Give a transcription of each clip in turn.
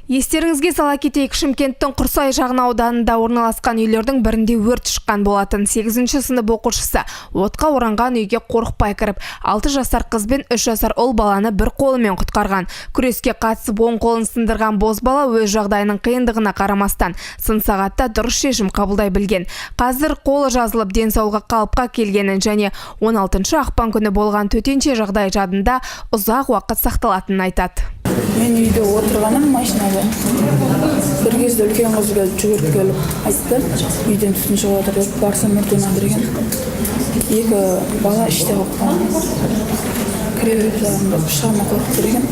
Естеріңізге сала кетейік, Шымкенттің Құрсай шағын ауданында орналасқан үйлердің бірінде өрт шыққан болатын. 8-ші сынып оқушысы отқа оранған үйге қорықпай кіріп, 6 жасар қыз бен 3 жасар ұл баланы бір қолымен құтқарған. Күреске қатысып оң қолын сындырған бозбала өз жағдайының қиындығына қарамастан сын сағатта дұрыс шешім қабылдай білген. Қазір қолы жазылып денсаулығы қалыпқа келгенін және 16 ақпан күні болған төтенше жағдай жадында ұзақ уақыт сақталатынын айтады. Мен үйде отырғаным машинада. Bir кезде үлкен қыз жүгіріп келіп айтты, үйден түтін шығып жатыр деп, барсам өртен андырген. Екі бала іште қалған. Кіре жағында пышағына қорқып берген,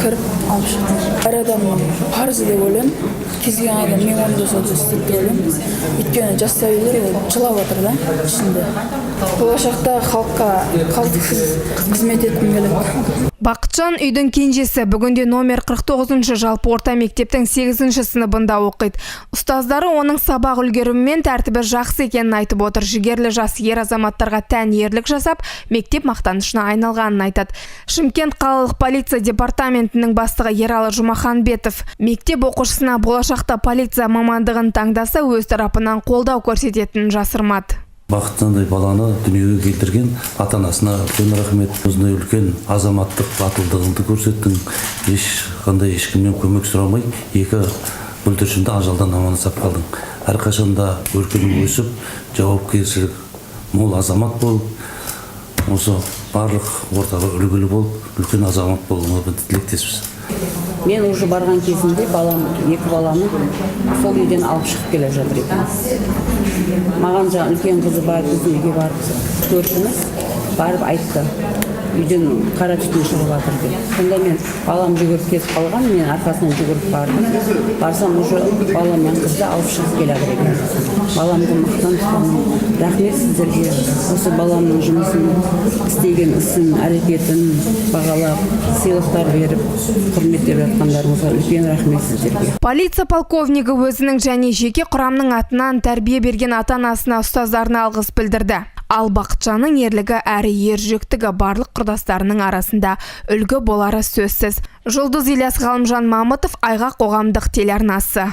кіріп алып шықтым. Әр адамның парызы деп ойлаймын. Кез келген адам мен оны жасауды істейді деп ойлаймын. Өйткені жас сәбилер жылап жатыр да ішінде. Болашақта халыққа қалтқысыз қызмет еткім келеді. Бақытжан үйдің кенжесі, бүгінде номер 49-шы жалпы орта мектептің 8-ші сыныбында оқиды. Ұстаздары оның сабақ үлгерімі мен тәртібі жақсы екенін айтып отыр. Жігерлі жас ер азаматтарға тән ерлік жасап, мектеп мақтанышына айналғанын айтады. Шымкент қалалық полиция департаментінің бастығы Ералы Жұмаханбетов мектеп оқушысына болашақта полиция мамандығын таңдаса өз тарапынан қолдау көрсететінін жасырмады. Бақытжандай баланы дүниеге келтірген ата-анасына үлкен рахмет. Осындай үлкен азаматтық батылдығыңды көрсеттің. Ешкімнен көмек сұрамай, екі бүлдіршінді ажалдан аман сақтап қалдың. Әрқашанда өркенің өсіп, жауапкершілік мол азамат болып, осы барлық ортаға үлгілі болып, үлкен азамат болуына тілектеспіз. Мен уже барған кезінде екі баланы сол үйден алып шығып келе жатыр екен. Маған жаңа үлкен қызы бар, біздің үйге барып көршіміз барып айтты. Үйден қара түтін шығып жатыр деп. Сонда мен балам жүгіріп кетіп қалған, мен арқасынан жүгіріп бардым. Барсам уже балам мен қызды алып шығып келе жатыр екен. Баламды мақтан тұтамын. Рахмет сіздерге. Осы баламның жұмысын, істеген ісін, әрекетін бағалап, сыйлықтар беріп, құрметтеп жатқандарыңызға үлкен рахмет сіздерге. Полиция полковнигі өзінің және жеке құрамның атынан тәрбие берген ата-анасына, ұстаздарына алғыс білдірді. Ал Бақытжанның ерлігі әрі ержүректігі барлық құрдастарының арасында үлгі болары сөзсіз. Жұлдыз Ілияс, Ғалымжан Мамытов, Айғақ қоғамдық телеарнасы.